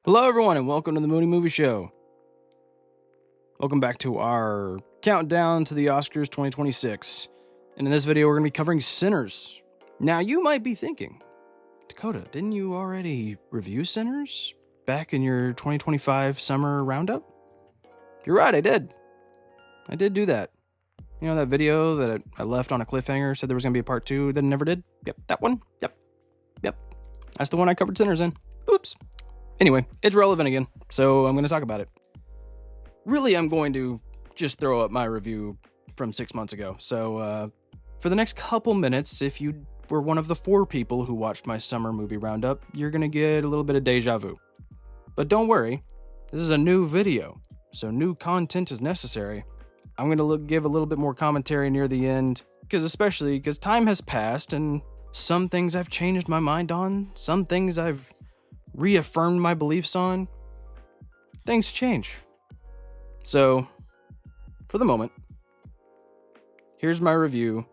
Hello, everyone, and welcome to the Moony Movie Show. Welcome back to our countdown to the Oscars 2026. And in this video, we're going to be covering Sinners. Now, you might be thinking, Dakota, didn't you already review Sinners back in your 2025 summer roundup? You're right, I did. I did do that. You know that video that I left on a cliffhanger, said there was going to be a part 2, then never did? Yep, that one. Yep. That's the one I covered Sinners in. Oops. Anyway, it's relevant again, so I'm going to talk about it. Really, I'm going to just throw up my review from 6 months ago. So, for the next couple minutes, if you were one of the 4 people who watched my summer movie roundup, you're going to get a little bit of deja vu. But don't worry, this is a new video, so new content is necessary. I'm going to give a little bit more commentary near the end, because time has passed, and some things I've changed my mind on, some things I've reaffirmed my beliefs on. Things change. So, for the moment, here's my review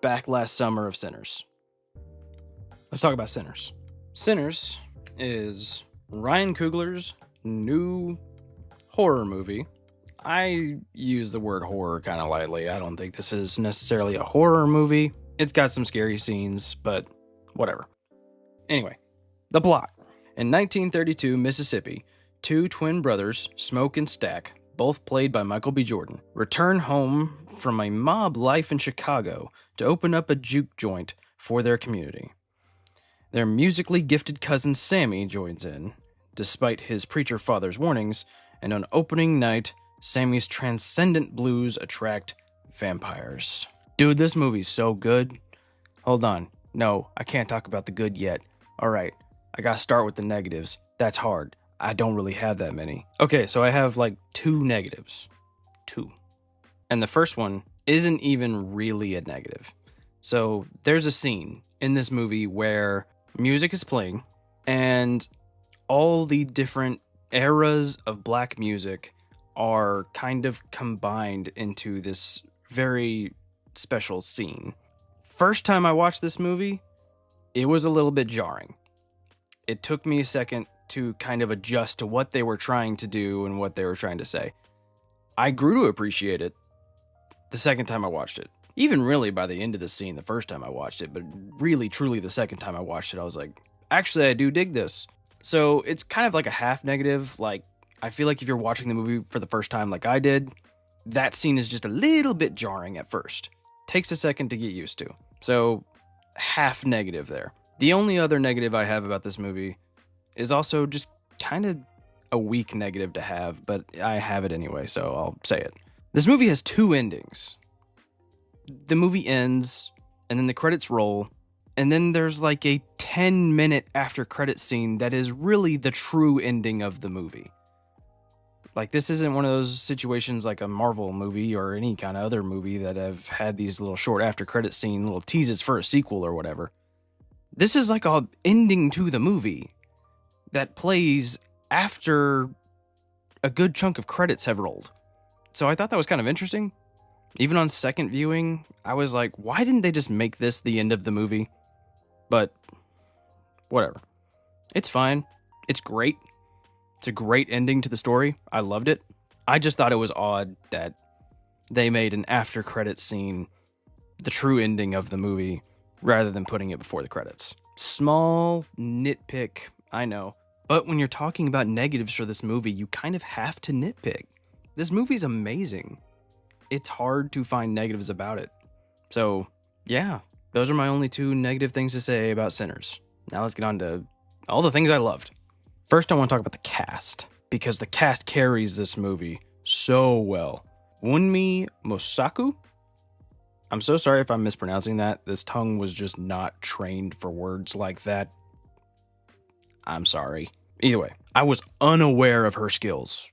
back last summer of Sinners. Let's talk about Sinners. Sinners is Ryan Coogler's new horror movie. I use the word horror kind of lightly. I don't think this is necessarily a horror movie. It's got some scary scenes, but whatever. Anyway, the plot. In 1932 Mississippi, 2 twin brothers, Smoke and Stack, both played by Michael B. Jordan, return home from a mob life in Chicago to open up a juke joint for their community. Their musically gifted cousin Sammy joins in, despite his preacher father's warnings, and on opening night, Sammy's transcendent blues attract vampires. Dude, this movie's so good. Hold on. No, I can't talk about the good yet. Alright. I gotta start with the negatives. That's hard. I don't really have that many. Okay, so I have like 2 negatives. 2. And the first one isn't even really a negative. So there's a scene in this movie where music is playing and all the different eras of black music are kind of combined into this very special scene. First time I watched this movie, it was a little bit jarring. It took me a second to kind of adjust to what they were trying to do and what they were trying to say. I grew to appreciate it the second time I watched it. Even really by the end of the scene the first time I watched it, but really truly the second time I watched it, I was like, actually I do dig this. So it's kind of like a half negative. Like, I feel like if you're watching the movie for the first time like I did, that scene is just a little bit jarring at first. Takes a second to get used to. So half negative there. The only other negative I have about this movie is also just kind of a weak negative to have, but I have it anyway, so I'll say it. This movie has 2 endings. The movie ends, and then the credits roll, and then there's like a 10-minute after credits scene that is really the true ending of the movie. Like, this isn't one of those situations like a Marvel movie or any kind of other movie that have had these little short after credits scene, little teases for a sequel or whatever. This is like a ending to the movie that plays after a good chunk of credits have rolled. So I thought that was kind of interesting. Even on second viewing, I was like, why didn't they just make this the end of the movie? But whatever. It's fine. It's great. It's a great ending to the story. I loved it. I just thought it was odd that they made an after credits scene the true ending of the movie rather than putting it before the credits. Small nitpick, I know. But when you're talking about negatives for this movie, you kind of have to nitpick. This movie's amazing. It's hard to find negatives about it. So, yeah, those are my only 2 negative things to say about Sinners. Now let's get on to all the things I loved. First, I want to talk about the cast, because the cast carries this movie so well. Wunmi Mosaku? I'm so sorry if I'm mispronouncing that. This tongue was just not trained for words like that. I'm sorry. Either way, I was unaware of her skills.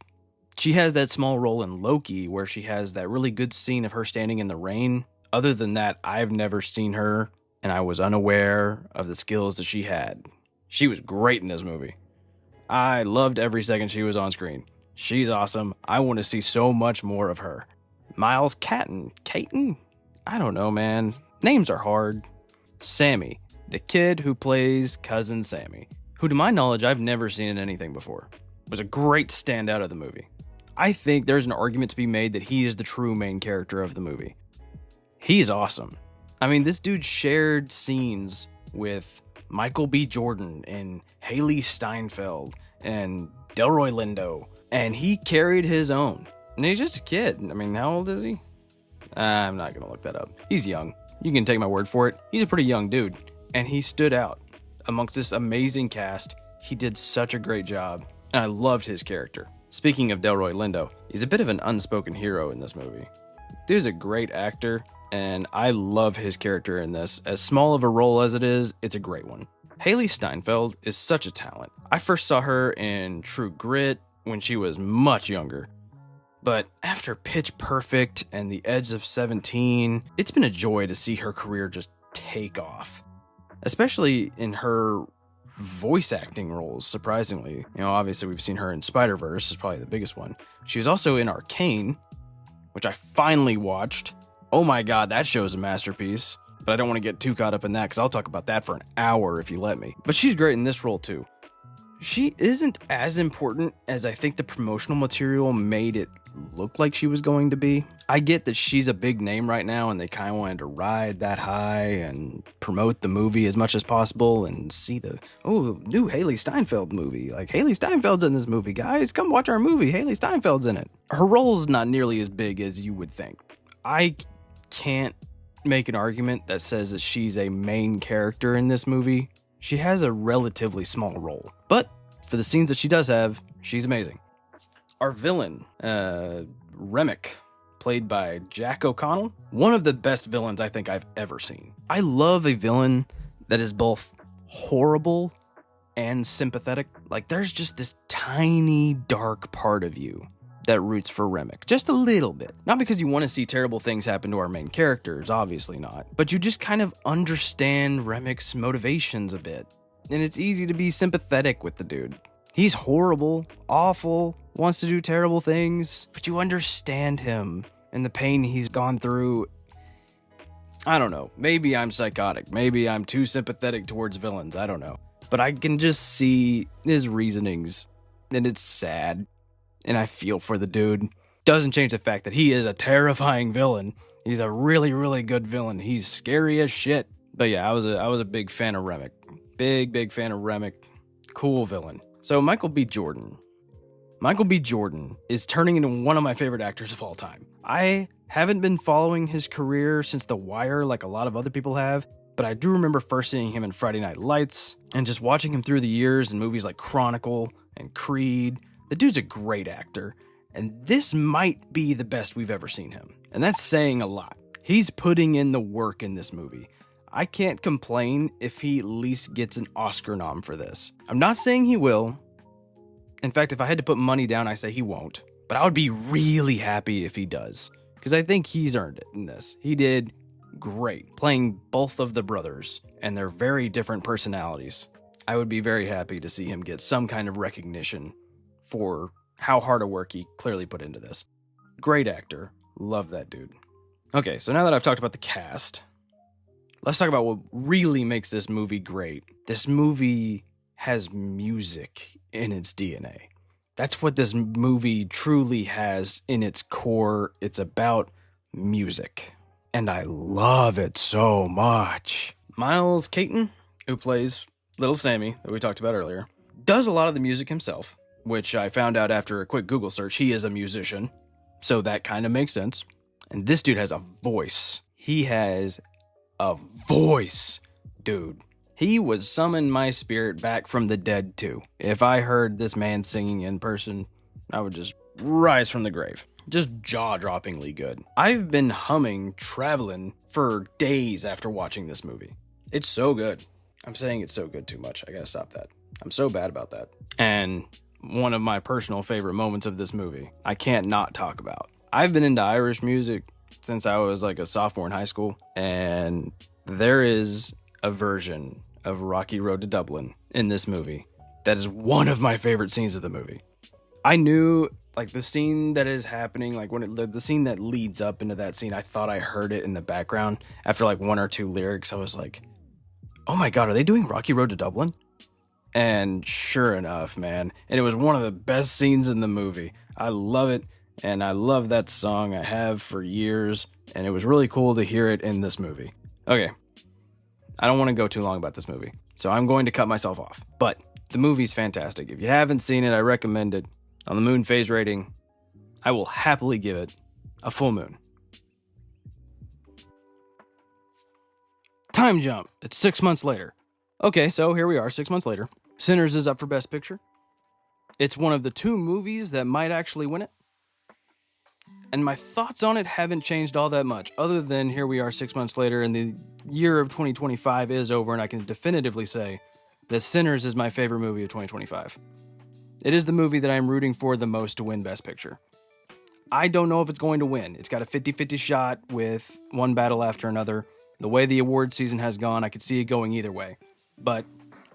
She has that small role in Loki where she has that really good scene of her standing in the rain. Other than that, I've never seen her, and I was unaware of the skills that she had. She was great in this movie. I loved every second she was on screen. She's awesome. I want to see so much more of her. Miles Caton? I don't know, man. Names are hard. Sammy, the kid who plays Cousin Sammy, who to my knowledge I've never seen in anything before, was a great standout of the movie. I think there's an argument to be made that he is the true main character of the movie. He's awesome. I mean, this dude shared scenes with Michael B. Jordan and Haley Steinfeld and Delroy Lindo, and he carried his own. And he's just a kid. I mean, how old is he? I'm not going to look that up. He's young. You can take my word for it. He's a pretty young dude, and he stood out amongst this amazing cast. He did such a great job, and I loved his character. Speaking of Delroy Lindo, he's a bit of an unspoken hero in this movie. Dude's a great actor, and I love his character in this. As small of a role as it is, it's a great one. Haley Steinfeld is such a talent. I first saw her in True Grit when she was much younger. But after Pitch Perfect and The Edge of 17, it's been a joy to see her career just take off. Especially in her voice acting roles, surprisingly. You know, obviously we've seen her in Spider-Verse, is probably the biggest one. She was also in Arcane, which I finally watched. Oh my god, that show's a masterpiece. But I don't want to get too caught up in that because I'll talk about that for an hour if you let me. But she's great in this role too. She isn't as important as I think the promotional material made it look like she was going to be. I get that she's a big name right now and they kind of wanted to ride that high and promote the movie as much as possible and see the, new Haley Steinfeld movie. Like, Haley Steinfeld's in this movie, guys. Come watch our movie. Haley Steinfeld's in it. Her role's not nearly as big as you would think. I can't make an argument that says that she's a main character in this movie. She has a relatively small role, but for the scenes that she does have, she's amazing. Our villain, Remick, played by Jack O'Connell, one of the best villains I think I've ever seen. I love a villain that is both horrible and sympathetic. Like, there's just this tiny dark part of you that roots for Remick, just a little bit. Not because you want to see terrible things happen to our main characters, obviously not, but you just kind of understand Remick's motivations a bit. And it's easy to be sympathetic with the dude. He's horrible, awful, wants to do terrible things, but you understand him and the pain he's gone through. I don't know, maybe I'm psychotic, maybe I'm too sympathetic towards villains, I don't know. But I can just see his reasonings, and it's sad. And I feel for the dude. Doesn't change the fact that he is a terrifying villain. He's a really, really good villain. He's scary as shit. But yeah, I was a big fan of Remick. Big fan of Remick. Cool villain. So Michael B. Jordan. Michael B. Jordan is turning into one of my favorite actors of all time. I haven't been following his career since The Wire like a lot of other people have, but I do remember first seeing him in Friday Night Lights and just watching him through the years in movies like Chronicle and Creed. The dude's a great actor, and this might be the best we've ever seen him. And that's saying a lot. He's putting in the work in this movie. I can't complain if he at least gets an Oscar nom for this. I'm not saying he will. In fact, if I had to put money down, I say he won't. But I would be really happy if he does, because I think he's earned it in this. He did great, playing both of the brothers and their very different personalities. I would be very happy to see him get some kind of recognition for how hard a work he clearly put into this. Great actor. Love that dude. Okay, so now that I've talked about the cast, let's talk about what really makes this movie great. This movie has music in its DNA. That's what this movie truly has in its core. It's about music. And I love it so much. Miles Caton, who plays Little Sammy, that we talked about earlier, does a lot of the music himself, which I found out after a quick Google search. He is a musician, so that kind of makes sense. And this dude has a voice. He has a voice, dude. He would summon my spirit back from the dead too. If I heard this man singing in person, I would just rise from the grave. Just jaw-droppingly good. I've been humming Travelin' for days after watching this movie. It's so good. I'm saying it's so good too much. I gotta stop that. I'm so bad about that. And one of my personal favorite moments of this movie, I can't not talk about. I've been into Irish music since I was like a sophomore in high school, and there is a version of Rocky Road to Dublin in this movie that is one of my favorite scenes of the movie. I knew, like, the scene that is happening, like when the scene that leads up into that scene, I thought I heard it in the background after like one or two lyrics. I was like, oh my god, are they doing Rocky Road to Dublin? And sure enough, man, and it was one of the best scenes in the movie. I love it, and I love that song. I have for years, and it was really cool to hear it in this movie. Okay, I don't want to go too long about this movie, so I'm going to cut myself off. But the movie's fantastic. If you haven't seen it, I recommend it. On the moon phase rating, I will happily give it a full moon. Time jump. It's 6 months later. Okay, so here we are, 6 months later. Sinners is up for Best Picture. It's one of the 2 movies that might actually win it. And my thoughts on it haven't changed all that much, other than here we are 6 months later, and the year of 2025 is over, and I can definitively say that Sinners is my favorite movie of 2025. It is the movie that I'm rooting for the most to win Best Picture. I don't know if it's going to win. It's got a 50-50 shot with one battle after another. The way the award season has gone, I could see it going either way. But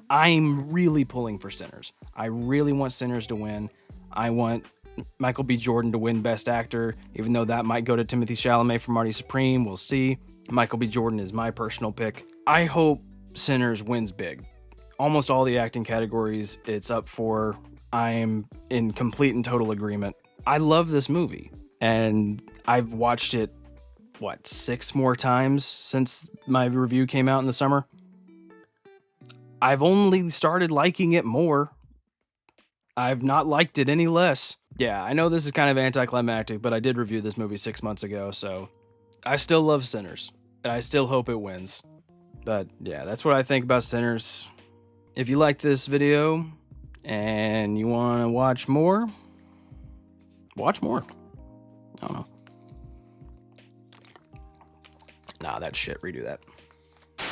I'm really pulling for Sinners. I really want Sinners to win. I want Michael B. Jordan to win Best Actor, even though that might go to Timothée Chalamet for Marty Supreme. We'll see. Michael B. Jordan is my personal pick. I hope Sinners wins big. Almost all the acting categories it's up for. I'm in complete and total agreement. I love this movie, and I've watched it, 6 more times since my review came out in the summer. I've only started liking it more. I've not liked it any less. Yeah, I know this is kind of anticlimactic, but I did review this movie 6 months ago, so I still love Sinners, and I still hope it wins. But yeah, that's what I think about Sinners. If you like this video and you want to watch more, watch more. I don't know. Nah, that's shit. Redo that. All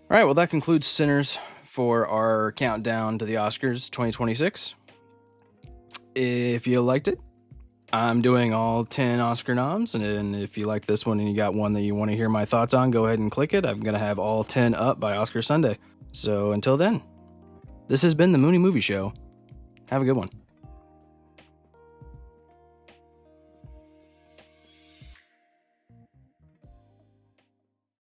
right, well, that concludes Sinners for our countdown to the Oscars 2026. If you liked it, I'm doing all 10 Oscar noms, and if you like this one and you got one that you want to hear my thoughts on, go ahead and click it. I'm going to have all 10 up by Oscar Sunday. So until then, this has been the Moony Movie Show. Have a good one.